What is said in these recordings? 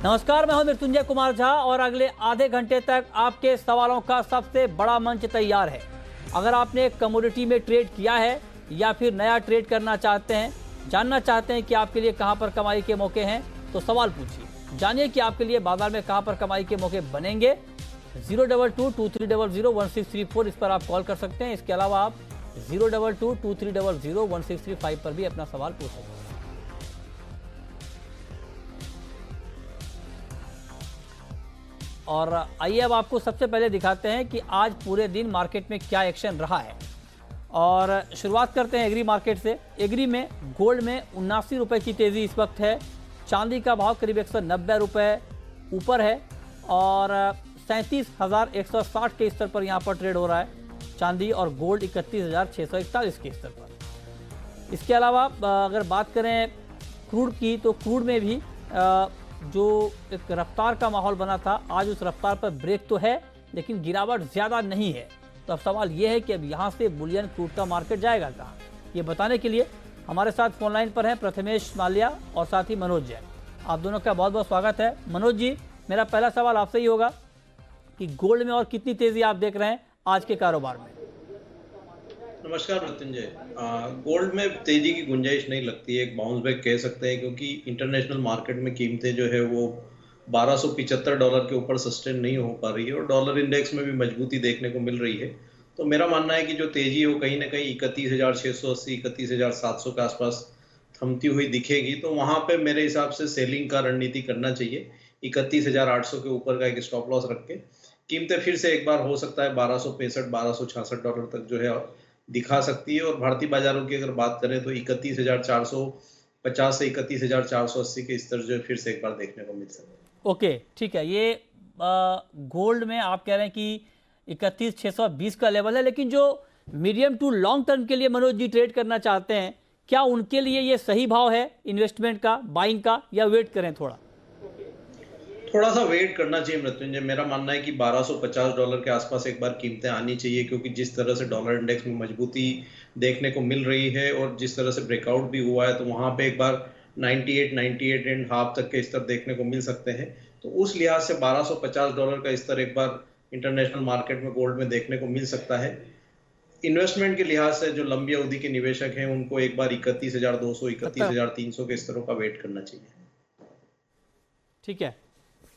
नमस्कार, मैं हूं मृत्युंजय कुमार झा और अगले आधे घंटे तक आपके सवालों का सबसे बड़ा मंच तैयार है। अगर आपने कमोडिटी में ट्रेड किया है या फिर नया ट्रेड करना चाहते हैं, जानना चाहते हैं कि आपके लिए कहां पर कमाई के मौके हैं, तो सवाल पूछिए। जानिए कि आपके लिए बाजार में कहां पर कमाई के मौके बनेंगे। 02223001634 इस पर आप कॉल कर सकते हैं। इसके अलावा आप 02223001635 पर भी अपना सवाल पूछ सकते हैं। और आइए अब आपको सबसे पहले दिखाते हैं कि आज पूरे दिन मार्केट में क्या एक्शन रहा है। और शुरुआत करते हैं एग्री मार्केट से। एग्री में गोल्ड में 79 रुपये की तेज़ी इस वक्त है। चांदी का भाव करीब 190 रुपये ऊपर है और 37,160 के स्तर पर यहाँ पर ट्रेड हो रहा है चांदी, और गोल्ड 31,641 के स्तर पर। इसके अलावा अगर बात करें क्रूड की, तो क्रूड में भी जो एक रफ्तार का माहौल बना था, आज उस रफ्तार पर ब्रेक तो है लेकिन गिरावट ज़्यादा नहीं है। तो अब सवाल ये है कि अब यहाँ से बुलियन क्रूड का मार्केट जाएगा कहाँ, ये बताने के लिए हमारे साथ फोन लाइन पर हैं प्रथमेश माल्या और साथ ही मनोज जैन। आप दोनों का बहुत बहुत स्वागत है। मनोज जी, मेरा पहला सवाल आपसे ही होगा कि गोल्ड में और कितनी तेज़ी आप देख रहे हैं आज के कारोबार में? नमस्कार मृत्युंजय। गोल्ड में तेजी की गुंजाइश नहीं लगती है, एक बाउंस बैक कह सकते हैं, क्योंकि इंटरनेशनल मार्केट में कीमतें जो है वो $1275 के ऊपर सस्टेन नहीं हो पा रही है और डॉलर इंडेक्स में भी मजबूती देखने को मिल रही है। तो मेरा मानना है कि जो तेजी है वो कहीं ना कहीं 31,680 31,700 के आसपास थमती हुई दिखेगी। तो वहां पे मेरे हिसाब से सेलिंग का रणनीति करना चाहिए। 31,800 के ऊपर का एक स्टॉप लॉस रख के कीमतें फिर से एक बार हो सकता है $1265 $1266 तक जो है दिखा सकती है। और भारतीय बाजारों की अगर बात करें तो 31,450 से 31,480 के स्तर जो है फिर से एक बार देखने को मिल सकते हैं। ओके, ठीक है। ये गोल्ड में आप कह रहे हैं कि 31,620 का लेवल है, लेकिन जो मीडियम टू लॉन्ग टर्म के लिए मनोज जी ट्रेड करना चाहते हैं, क्या उनके लिए ये सही भाव है इन्वेस्टमेंट का, बाइंग का, या वेट करें थोड़ा सा वेट करना चाहिए मृत्युंजय। मेरा मानना है कि $1250 के आसपास एक बार कीमतें आनी चाहिए, क्योंकि जिस तरह से डॉलर इंडेक्स में मजबूती देखने को मिल रही है और जिस तरह से ब्रेकआउट भी हुआ है, तो वहां पे एक बार 98 एंड हाफ तक के स्तर देखने को मिल सकते हैं। तो उस लिहाज से $1250 का स्तर एक बार इंटरनेशनल मार्केट में गोल्ड में देखने को मिल सकता है। इन्वेस्टमेंट के लिहाज से जो लंबी अवधि के निवेशक हैं उनको एक बार 31,200 31,300 के स्तरों का वेट करना चाहिए। ठीक है,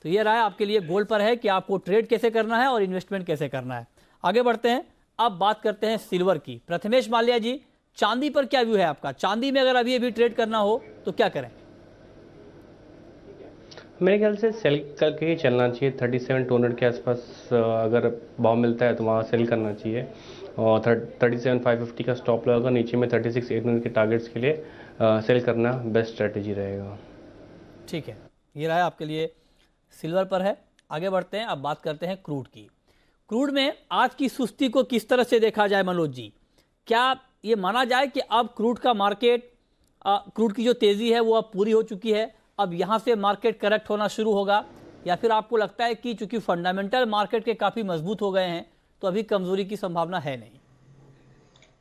तो ये राय आपके लिए गोल्ड पर है कि आपको ट्रेड कैसे करना है और इन्वेस्टमेंट कैसे करना है। आगे बढ़ते हैं, अब बात करते हैं सिल्वर की। प्रथमेश माल्या जी, चांदी पर क्या व्यू है आपका? चांदी में अगर अभी ट्रेड करना हो तो क्या करें? मेरे ख्याल से सेल करके ही चलना चाहिए। 37,200 के आसपास अगर भाव मिलता है तो वहाँ सेल करना चाहिए और 37,550 का स्टॉप लगाकर नीचे में 36,800 के टारगेट्स के लिए सेल करना बेस्ट स्ट्रेटेजी रहेगा। ठीक है, ये राय आपके लिए सिल्वर पर है। आगे बढ़ते हैं, अब बात करते हैं क्रूड की। क्रूड में आज की सुस्ती को किस तरह से देखा जाए मनोज जी? क्या ये माना जाए कि अब क्रूड का मार्केट, क्रूड की जो तेज़ी है वो अब पूरी हो चुकी है, अब यहाँ से मार्केट करेक्ट होना शुरू होगा, या फिर आपको लगता है कि चूंकि फंडामेंटल मार्केट के काफ़ी मजबूत हो गए हैं तो अभी कमजोरी की संभावना है?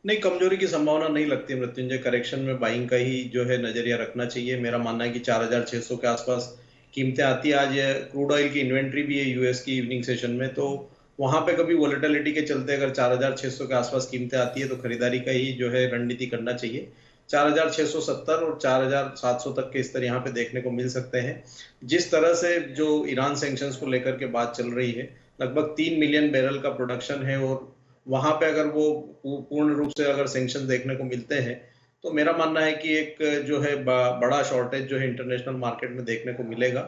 नहीं, कमजोरी की संभावना नहीं लगती मृत्युंजय। करेक्शन में बाइंग का ही जो है नजरिया रखना चाहिए। मेरा मानना है कि 4,600 के आसपास कीमतें आती है। आज क्रूड ऑयल की इन्वेंट्री भी है यूएस की इवनिंग सेशन में, तो वहां पे कभी वोलेटिलिटी के चलते अगर 4,600 के आसपास कीमतें आती है तो खरीदारी का ही जो है रणनीति करना चाहिए। 4,670 और 4,700 तक के स्तर यहाँ पे देखने को मिल सकते हैं। जिस तरह से जो ईरान सैंक्शंस को लेकर के बात चल रही है, लगभग 3 मिलियन बैरल का प्रोडक्शन है और वहां पे अगर वो पूर्ण रूप से अगर सैंक्शन देखने को मिलते हैं तो मेरा मानना है कि एक जो है बड़ा शॉर्टेज जो है इंटरनेशनल मार्केट में देखने को मिलेगा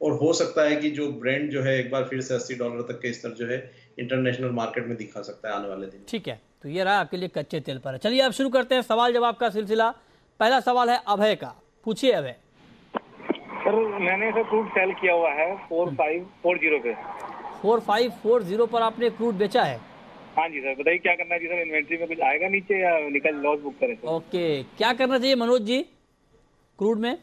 और हो सकता है कि जो ब्रेंड जो है एक बार फिर से $80 तक के स्तर जो है इंटरनेशनल मार्केट में दिखा सकता है आने वाले दिन। ठीक है, तो ये रहा आपके लिए कच्चे तेल पर है। चलिए अब शुरू करते हैं सवाल जवाब का सिलसिला। पहला सवाल है अभय का, पूछिए अभय। सर मैंने सर क्रूड सेल किया हुआ है 4540 पे। 4540 पर आपने क्रूड बेचा है? हाँ जी सर, बताइए क्या करना चाहिए सर? इन्वेंट्री में कुछ आएगा नीचे या निकल लॉस बुक करें? ओके, क्या करना चाहिए मनोज जी क्रूड में?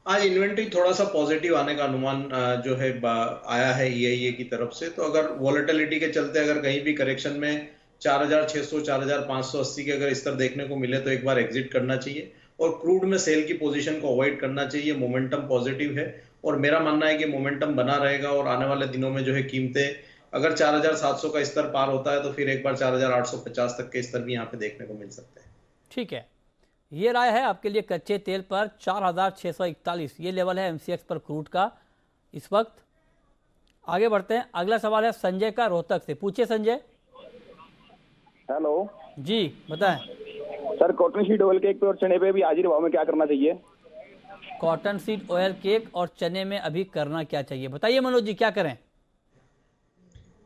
आज इन्वेंट्री थोड़ा सा पॉजिटिव आने का अनुमान जो है आया है EIA की तरफ से। तो अगर वॉलेटिलिटी के चलते अगर कहीं भी करेक्शन में 4,600 4,580 के अगर स्तर देखने को मिले तो एक बार एग्जिट करना चाहिए और क्रूड में सेल की पोजीशन को अवॉइड करना चाहिए। मोमेंटम पॉजिटिव है और मेरा मानना है कि मोमेंटम बना रहेगा और आने वाले दिनों में जो है कीमतें अगर 4700 का स्तर पार होता है तो फिर एक बार 4850 तक के स्तर भी यहाँ पे देखने को मिल सकते हैं। ठीक है, ये राय है आपके लिए कच्चे तेल पर 4641 ये लेवल है एमसीएक्स पर क्रूड का इस वक्त। आगे बढ़ते हैं, अगला सवाल है संजय का रोहतक से। पूछिए संजय। हेलो जी बताएं। Sir, cotton sheet oil cake पे और चने पे भी हाजिर भाव में क्या करना चाहिए? कॉटन सीड ऑयल केक और चने में अभी करना क्या चाहिए, बताइए मनोज जी, क्या करें?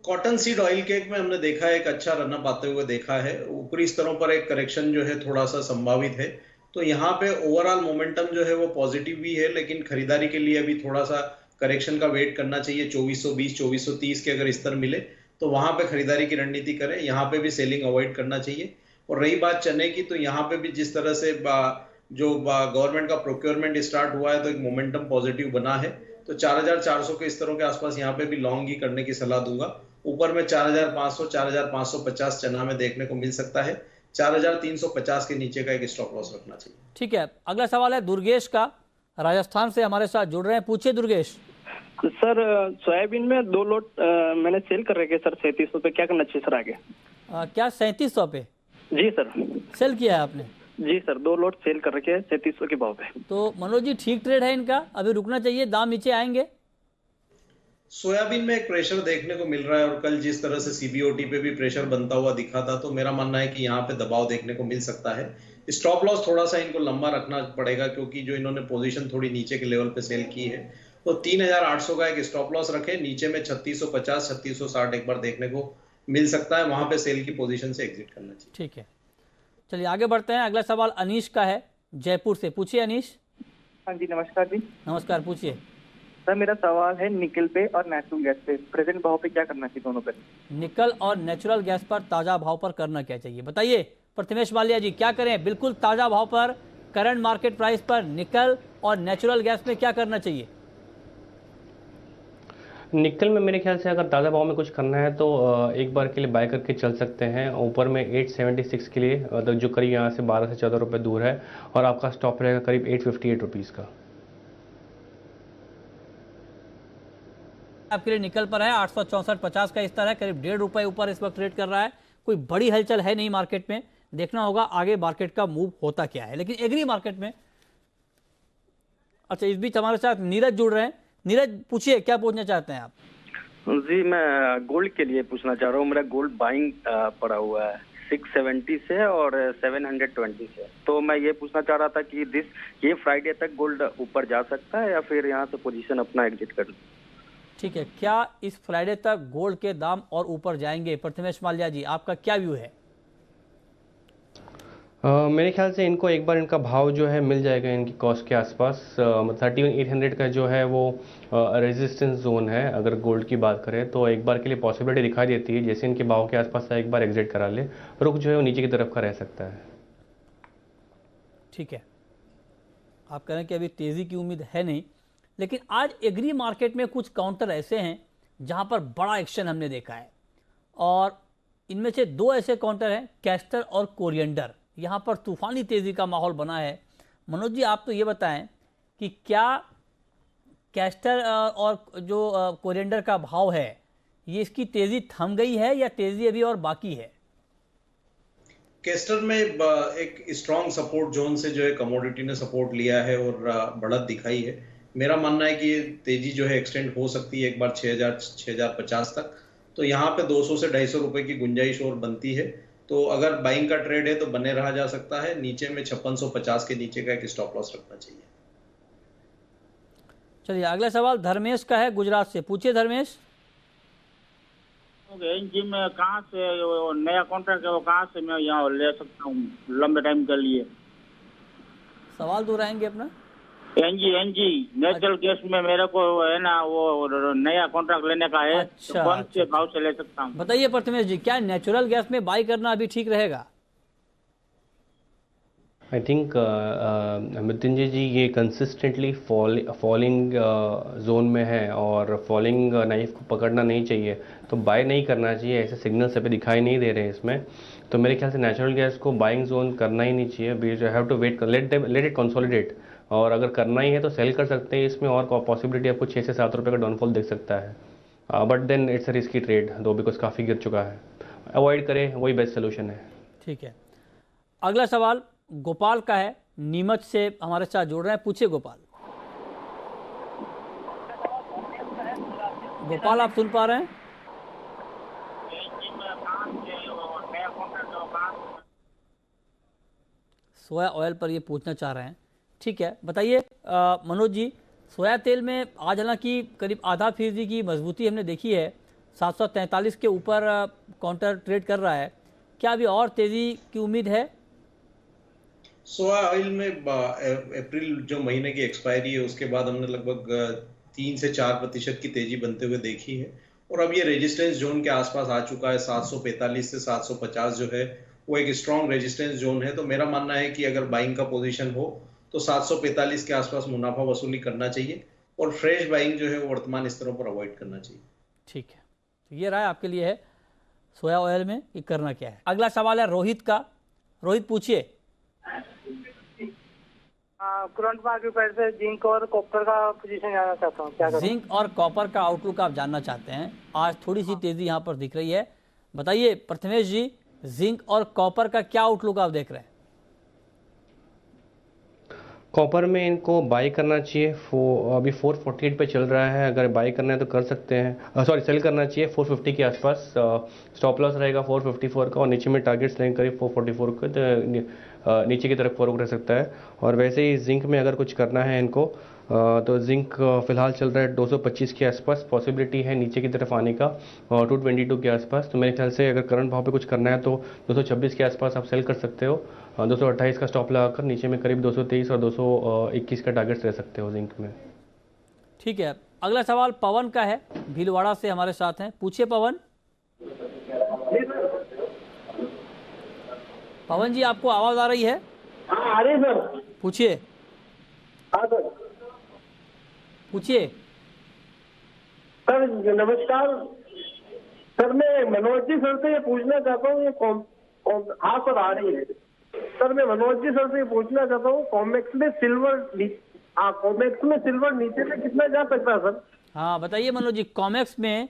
कॉटन सीड ऑयल केक में हमने देखा है एक अच्छा रनअप आते हुए देखा है। ऊपरी स्तरों पर एक करेक्शन जो है थोड़ा सा संभावित है, तो यहाँ पे ओवरऑल मोमेंटम जो है वो पॉजिटिव भी है, लेकिन खरीदारी के लिए अभी थोड़ा सा करेक्शन का वेट करना चाहिए। 2420 2430 के अगर स्तर मिले तो वहां पे खरीदारी की रणनीति करें, यहाँ पे भी सेलिंग अवॉइड करना चाहिए। और रही बात चने की, तो यहाँ पे भी जिस तरह से जो गवर्नमेंट का प्रोक्योरमेंट स्टार्ट हुआ है तो एक मोमेंटम पॉजिटिव बना है, तो 4400 के स्तरों के आसपास यहाँ पे भी लॉन्ग ही करने की सलाह दूंगा। ऊपर में 4500 4550 चना में देखने को मिल सकता है। 4350 के नीचे का एक स्टॉप लॉस रखना चाहिए। ठीक है, अगला सवाल है दुर्गेश का, राजस्थान से हमारे साथ जुड़ रहे हैं। पूछिए दुर्गेश। सर, सोयाबीन में 2 लोट मैंने सेल कर रखे सर 3700 पे, क्या करना चाहिए सर आगे? क्या 3700 पे जी सर। सेल किया है आपने? जी सर, 2 लोट सेल कर रखे हैं 3700 के भाव पे। तो मनोज जी ठीक ट्रेड है इनका, अभी रुकना चाहिए, दाम नीचे आएंगे? सोयाबीन में एक प्रेशर देखने को मिल रहा है और कल जिस तरह से सीबीओटी पे भी प्रेशर बनता हुआ दिखा था, तो मेरा मानना है कि यहाँ पे दबाव देखने को मिल सकता है। स्टॉप लॉस थोड़ा सा इनको लंबा रखना पड़ेगा, क्योंकि जो इन्होंने पोजीशन थोड़ी नीचे के लेवल पे सेल की है, तो 3800 का एक स्टॉप लॉस रखे। नीचे में 3650 3660 एक बार देखने को मिल सकता है, वहां पे सेल की पोजीशन से एग्जिट करना चाहिए। ठीक है, चलिए आगे बढ़ते हैं। अगला सवाल अनीश का है, जयपुर से। पूछिए अनीश। हाँ जी, नमस्कार जी। नमस्कार, पूछिए। सर, मेरा सवाल है निकल पे और नेचुरल गैस पे प्रेजेंट भाव पे क्या करना चाहिए दोनों पे? निकल और नेचुरल गैस पर ताज़ा भाव पर करना क्या चाहिए, बताइए प्रथमेश माल्या जी, क्या करें? बिल्कुल ताज़ा भाव पर, करंट मार्केट प्राइस पर निकल और नेचुरल गैस में क्या करना चाहिए? निकल में मेरे ख्याल से अगर ताज़ा भाव में कुछ करना है तो एक बार के लिए बाय करके चल सकते हैं। ऊपर में 876 के लिए, जो करीब यहाँ से 12 से 14 रुपये दूर है, और आपका स्टॉप रहेगा करीब 858 रुपीज़ का। आपके लिए निकल पर है 864.50 का स्तर है, करीब 1.5 रुपये ऊपर इस वक्त ट्रेड कर रहा है। कोई बड़ी हलचल है नहीं मार्केट में, देखना होगा आगे मार्केट का मूव होता क्या है। लेकिन एग्री मार्केट में, अच्छा इस बीच हमारे साथ नीरज जुड़ रहे हैं। नीरज पूछिए, क्या पूछना चाहते हैं आप? जी, मैं गोल्ड के लिए पूछना चाह रहा हूँ। मेरा गोल्ड बाइंग पड़ा हुआ है 670 से और 720 से, तो मैं ये पूछना चाह रहा था कि ये फ्राइडे तक गोल्ड ऊपर जा सकता है या फिर यहाँ से पोजीशन अपना एग्जिट कर लूं? ठीक है, क्या इस फ्राइडे तक गोल्ड के दाम और ऊपर जाएंगे? प्रथमेश माल्या जी, आपका क्या व्यू है? मेरे ख्याल से इनको एक बार इनका भाव जो है मिल जाएगा इनकी कॉस्ट के आसपास। 31,800 का जो है वो रेजिस्टेंस जोन है। अगर गोल्ड की बात करें तो एक बार के लिए पॉसिबिलिटी दिखाई देती है, जैसे इनके भाव के आसपास एक बार एग्जिट करा ले, रुख जो है वो नीचे की तरफ का रह सकता है। ठीक है, आप कह रहे हैं कि अभी तेज़ी की उम्मीद है नहीं, लेकिन आज एग्री मार्केट में कुछ काउंटर ऐसे हैं जहां पर बड़ा एक्शन हमने देखा है, और इनमें से 2 ऐसे काउंटर हैं, कैस्टर और कोरिएंडर। यहाँ पर तूफानी तेज़ी का माहौल बना है। मनोज जी, आप तो ये बताएं कि क्या कैस्टर और जो कोरिएंडर का भाव है, ये इसकी तेज़ी थम गई है या तेज़ी अभी और बाकी है? कैस्टर में एक स्ट्रॉन्ग सपोर्ट जोन से जो है कमोडिटी ने सपोर्ट लिया है और बढ़त दिखाई है। मेरा मानना है कि ये तेजी जो है एक्सटेंड हो सकती है एक बार 6000 6050 तक, तो यहाँ पे 200 से 250 रुपए की गुंजाइश और बनती है। तो अगर बाइंग का ट्रेड है तो बने रहा जा सकता है। नीचे में 5650 के नीचे का एक स्टॉप लॉस रखना चाहिए। चलिए अगला सवाल धर्मेश का है, गुजरात से। पूछिए धर्मेश। एनजी में कहाँ से वो नया कॉन्ट्रैक्ट है, वो कहाँ से मैं यहाँ ले सकता हूँ लंबे टाइम के लिए? सवाल दोहराएंगे अपना? एनजी नेचुरल गैस में मेरे को है ना वो नया कॉन्ट्रैक्ट लेने का है। अच्छा, तो कौन से भाव से ले सकता हूँ? बताइए प्रथमेश जी, क्या नेचुरल गैस में बाई करना अभी ठीक रहेगा? आई थिंक मृत्युंजय जी, ये कंसिस्टेंटली फॉलिंग जोन में है और फॉलिंग नाइफ को पकड़ना नहीं चाहिए, तो बाय नहीं करना चाहिए। ऐसे सिग्नल्स अभी दिखाई नहीं दे रहे हैं इसमें। तो मेरे ख्याल से नेचुरल गैस को बाइंग जोन करना ही नहीं चाहिए। We have to wait, let it consolidate, और अगर करना ही है तो सेल कर सकते हैं इसमें, और पॉसिबिलिटी आपको 6 से 7 रुपये का डाउनफॉल देख सकता है। But then it's a risky trade though, because काफ़ी गिर चुका है। अवॉइड करें, वही बेस्ट सोल्यूशन है। ठीक है, अगला सवाल गोपाल का है, नीमच से हमारे साथ जुड़ रहे हैं। पूछिए गोपाल। गोपाल आप सुन पा रहे हैं? सोया ऑयल पर ये पूछना चाह रहे हैं। ठीक है, बताइए मनोज जी, सोया तेल में आज हालांकि करीब आधा फीसदी की मजबूती हमने देखी है, 743 के ऊपर काउंटर ट्रेड कर रहा है, क्या अभी और तेजी की उम्मीद है? सोया ऑयल में अप्रैल जो महीने की एक्सपायरी है उसके बाद हमने लगभग 3 से 4% की तेजी बनते हुए देखी है, और अब ये रेजिस्टेंस जोन के आसपास आ चुका है। 745 से 750 जो है वो एक स्ट्रॉन्ग रेजिस्टेंस जोन है। तो मेरा मानना है कि अगर बाइंग का पोजीशन हो तो 745 के आसपास मुनाफा वसूली करना चाहिए, और फ्रेश बाइंग जो है वो वर्तमान स्तरों पर अवॉइड करना चाहिए। ठीक है, तो ये राय आपके लिए है सोया ऑयल में कि करना क्या है। अगला सवाल है रोहित का। रोहित पूछिए। करंट मार्केट प्राइस से जिंक और कॉपर का पोजीशन जानना चाहता हूँ, क्या करूँ? जिंक और कॉपर का आउटलुक आप जानना चाहते हैं। आज थोड़ी सी तेजी यहाँ पर दिख रही है, बताइए प्रथमेश जी, जिंक और कॉपर का क्या आउटलुक आप देख रहे हैं? कॉपर में इनको बाई करना चाहिए। अभी 448 पे चल रहा है, अगर बाई करना है तो कर सकते हैं। सॉरी, सेल करना चाहिए 450 के आसपास। स्टॉप लॉस रहेगा 454 का, और नीचे में टारगेट्स रहेंगे करीब 444 का, तो नीचे की तरफ फॉरवर्ड रह सकता है। और वैसे ही जिंक में अगर कुछ करना है इनको, तो जिंक फिलहाल चल रहा है 225 के आसपास, पॉसिबिलिटी है नीचे की तरफ आने का, और 222 के आसपास। तो मेरे ख्याल से अगर करंट भाव पे कुछ करना है तो 226 के आसपास आप सेल कर सकते हो, 228 का स्टॉप लगाकर नीचे में करीब 223 और 221 का टारगेट्स रह सकते हो जिंक में। ठीक है, अगला सवाल पवन का है, भीलवाड़ा से हमारे साथ हैं। पूछिए पवन। पवन जी, आपको आवाज आ रही है? हाँ, आ रही है सर। पूछिए। हाँ सर। पूछिए सर नमस्कार सर, मैं मनोज जी सर से ये पूछना चाहता हूँ, ये हाँ सर आ रही है सर। मैं मनोज जी सर से ये पूछना चाहता हूँ, कॉमेक्स में सिल्वर नीचे से कितना जा सकता है सर? हाँ बताइए मनोज जी, कॉमेक्स में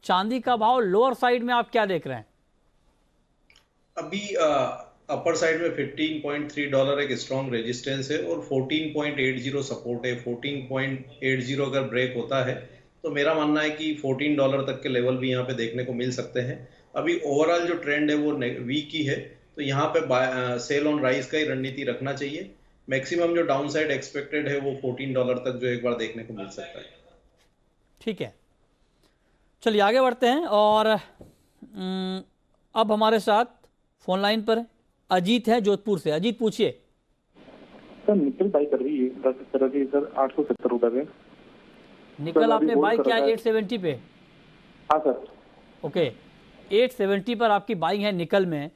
चांदी का भाव लोअर साइड में आप क्या देख रहे हैं? अभी अपर साइड में $15.3 एक स्ट्रॉन्ग रेजिस्टेंस है, और 14.80 सपोर्ट है। 14.80 अगर ब्रेक होता है तो मेरा मानना है कि $14 तक के लेवल भी यहाँ पे देखने को मिल सकते हैं। अभी ओवरऑल जो ट्रेंड है वो वीक ही है, तो यहाँ पे सेल ऑन राइज का ही रणनीति रखना चाहिए। मैक्सिमम जो डाउन साइड एक्सपेक्टेड है वो $14 तक जो एक बार देखने को मिल सकता है। ठीक है, चलिए आगे बढ़ते हैं। और अब हमारे साथ फोन लाइन पर अजीत है जोधपुर से। अजीत पूछिए। सर निकल बाई कर रही है 10 तरह की सर, 870 रुपए पे। निकल आपने बाई किया 870 पे? हाँ सर। ओके, 870 पर आपकी बाइंग है निकल में।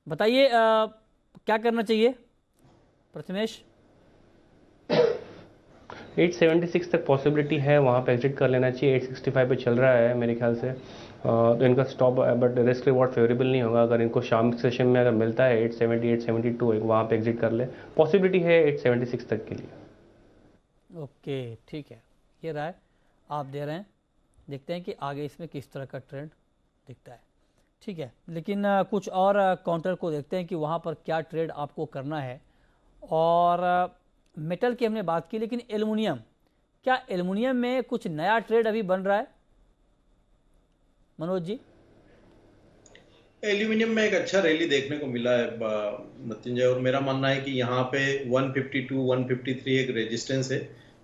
बताइए क्या करना चाहिए प्रथमेश? 876 तक पॉसिबिलिटी है, वहाँ पे एग्जिट कर लेना चाहिए। 865 पे चल रहा है मेरे ख्याल से, तो इनका stop, but risk reward favourable नहीं होगा। अगर इनको शाम के सेशन में अगर मिलता है 870 872 वहाँ पे एग्जिट कर ले, पॉसिबिलिटी है 876 तक के लिए। ओके ठीक है, ये राय आप दे रहे हैं। देखते हैं कि आगे इसमें किस तरह का ट्रेंड दिखता है। ठीक है, लेकिन कुछ और काउंटर को देखते हैं कि वहाँ पर क्या ट्रेड आपको करना है। और मेटल की हमने बात की, लेकिन एल्युमिनियम, क्या एल्युमिनियम में कुछ नया ट्रेड अभी बन रहा है मनोज जी? एल्यूमिनियम में एक अच्छा रैली देखने को मिला है मृत्युंजय, और मेरा मानना है कि यहाँ पे 152 153 एक रेजिस्टेंस है,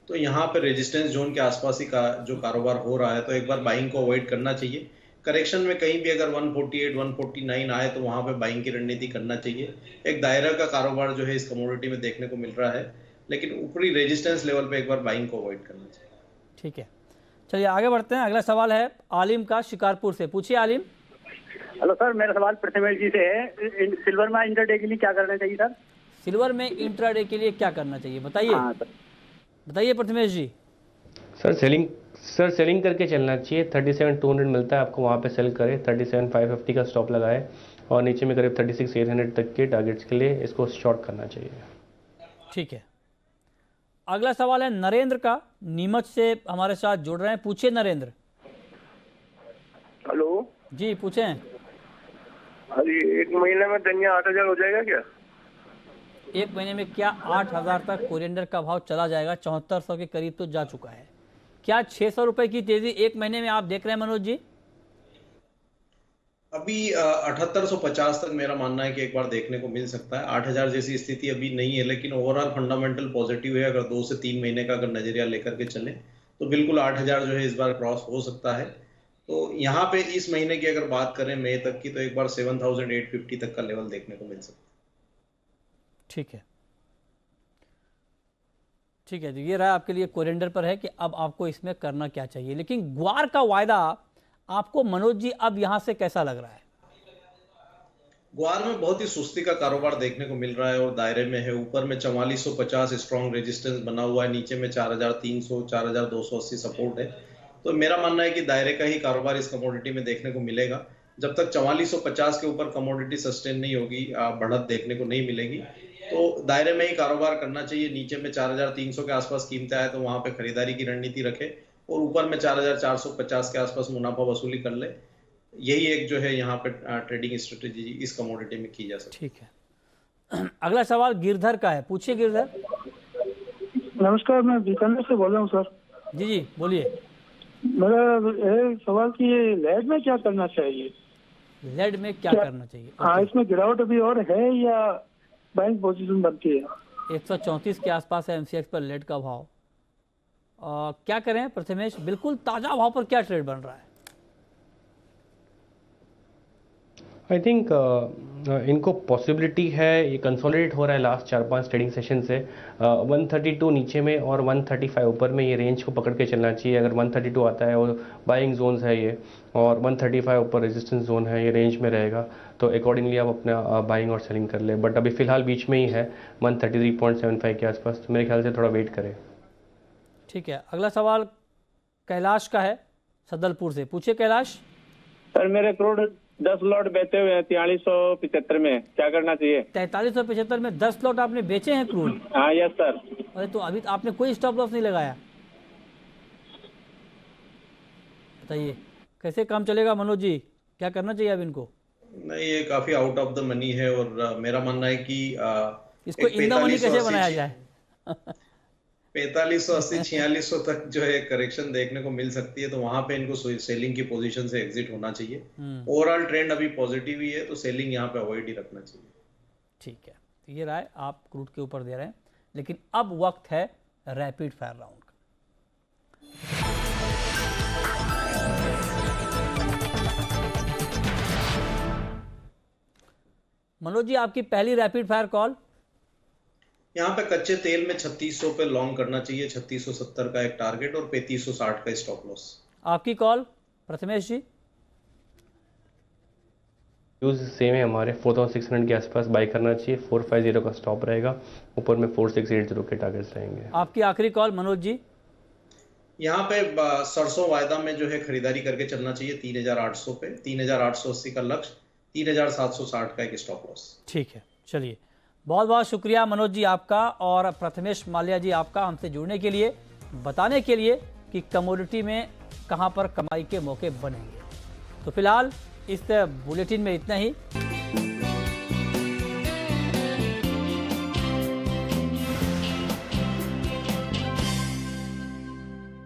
तो यहाँ पे रेजिस्टेंस जोन के आसपास ही जो कारोबार हो रहा है, तो एक बार बाइंग को अवॉइड करना चाहिए। करेक्शन में कहीं भी अगर 148 149 आए तो वहाँ पे बाइंग की रणनीति करना चाहिए। एक दायरा का कारोबार जो है इस कमोडिटी में देखने को मिल रहा है, लेकिन ऊपरी रेजिस्टेंस लेवल पे एक बार बाइंग को अवॉइड करना चाहिए। ठीक है, चलिए आगे बढ़ते हैं। अगला सवाल है आलिम का, शिकारपुर से। पूछिए आलिम। हेलो सर, मेरा सवाल प्रथमेश जी से है। सिल्वर में इंटरडे के लिए क्या करना चाहिए सर? सिल्वर में इंट्राडे के लिए क्या करना चाहिए बताइए? हाँ सर। बताइए प्रथमेश जी। सर सेलिंग करके चलना चाहिए। 37,200 मिलता है आपको, वहाँ पे सेल करें। 37,550 का स्टॉप लगाए, और नीचे में करीब 36,800 तक के टारगेट्स के लिए इसको शॉर्ट करना चाहिए। ठीक है, अगला सवाल है नरेंद्र का, नीमच से हमारे साथ जुड़ रहे हैं। पूछिए नरेंद्र। हेलो जी पूछें। अभी 1 महीने में धनिया 8,000 हो जाएगा क्या? 1 महीने में क्या 8,000 तक कोरिएंडर का भाव चला जाएगा? 7400 के करीब तो जा चुका है। क्या 600 रुपए की तेजी 1 महीने में आप देख रहे हैं मनोज जी? अभी 7850 तक मेरा मानना है कि एक बार देखने को मिल सकता है। 8000 जैसी स्थिति अभी नहीं है, लेकिन ओवरऑल फंडामेंटल पॉजिटिव है। अगर 2 से 3 महीने का अगर नजरिया लेकर के चले तो बिल्कुल 8000 जो है इस बार क्रॉस हो सकता है। तो यहाँ पे इस महीने की अगर बात करें मई तक की, तो एक बार 7850 तक का लेवल देखने को मिल सकता है। ठीक है, ठीक है, तो ये रहा आपके लिए कोरिएंडर पर है कि अब आपको इसमें करना क्या चाहिए। लेकिन ग्वार का वायदा आपको मनोज जी अब यहां से कैसा लग रहा है? ग्वार में बहुत ही सुस्ती का कारोबार देखने को मिल रहा है और दायरे में है। ऊपर में 4450 स्ट्रॉन्ग रेजिस्टेंस बना हुआ है, नीचे में 4300 4280 सपोर्ट है। तो मेरा मानना है कि दायरे का ही कारोबार इस कमोडिटी में देखने को मिलेगा। जब तक 4450 के ऊपर कमोडिटी सस्टेन नहीं होगी, बढ़त देखने को नहीं मिलेगी, तो दायरे में ही कारोबार करना चाहिए। नीचे में 4300 के आसपास कीमतें आए तो वहां पे खरीदारी की रणनीति रखे और ऊपर में 4450 के आसपास मुनाफा वसूली कर ले। यही एक जो है यहाँ पे ट्रेडिंग स्ट्रेटेजी इस कमोडिटी में की जा सकती है। ठीक है, अगला सवाल गिरधर का है। पूछिए गिरधर। नमस्कार, मैं बीकानेर से बोल रहा हूँ सर। जी जी बोलिए। मेरा सवाल कि ये लेड में क्या करना चाहिए? लेड में क्या करना चाहिए? हाँ, इसमें गिरावट अभी और है या बैंक पोजीशन बनती है? 134 के आसपास है एमसीएक्स पर लेड का भाव। क्या करें प्रथमेश, बिल्कुल ताजा भाव पर क्या ट्रेड बन रहा है? आई थिंक इनको पॉसिबिलिटी है, ये कंसोलिडेट हो रहा है लास्ट 4-5 ट्रेडिंग सेशन से। 132 नीचे में और 135 ऊपर में ये रेंज को पकड़ के चलना चाहिए। अगर 132 आता है और बाइंग जोन्स है ये, और 135 ऊपर रेजिस्टेंस जोन है, ये रेंज में रहेगा, तो अकॉर्डिंगली आप अपना बाइंग और सेलिंग कर ले। बट अभी फिलहाल बीच में ही है 133.75 के आसपास, तो मेरे ख्याल से थोड़ा वेट करें। ठीक है, अगला सवाल कैलाश का है सदलपुर से। पूछिए कैलाश। सर मेरे क्रूड 10 लॉट बेचे हुए हैं 4375 में, क्या करना चाहिए? 4375 में 10 लॉट आपने बेचे हैं क्रूड? हाँ यस सर। अरे तो अभी आपने कोई स्टॉप लॉस नहीं लगाया, बताइए कैसे काम चलेगा मनोज जी? क्या करना चाहिए अब इनको? नहीं, ये काफी आउट ऑफ द मनी है और मेरा मानना है कि इसको इन द मनी कैसे बनाया जाए? 4580 4600 तक जो है करेक्शन देखने को मिल सकती है, तो वहां पे इनको सेलिंग की पोजीशन से एग्जिट होना चाहिए। ओवरऑल ट्रेंड अभी पॉजिटिव ही है, तो सेलिंग यहाँ पे अवॉइड ही रखना चाहिए। ठीक है, तो ये राय आप क्रूड के ऊपर दे रहे हैं, लेकिन अब वक्त है रैपिड फायर राउंड का। मनोज जी आपकी पहली रैपिड फायर कॉल। यहाँ पे कच्चे तेल में 3600 पे लॉन्ग करना चाहिए, 3670 का एक टारगेट और 3560 का स्टॉप लॉस। आपकी कॉल प्रथमेश जी। यूज सेम है हमारे, 4600 के आसपास बाई करना चाहिए, 450 का स्टॉप रहेगा, ऊपर में 4680 के टारगेट्स रहेंगे। आपकी आखिरी कॉल मनोज जी। यहाँ पे सरसों वायदा में जो है खरीदारी करके चलना चाहिए 3800 पे, 3880 का लक्ष्य, 3760 का एक स्टॉप लॉस। ठीक है, चलिए बहुत बहुत शुक्रिया मनोज जी आपका और प्रथमेश माल्या जी आपका हमसे जुड़ने के लिए, बताने के लिए कि कमोडिटी में कहां पर कमाई के मौके बनेंगे। तो फिलहाल इस बुलेटिन में इतना ही।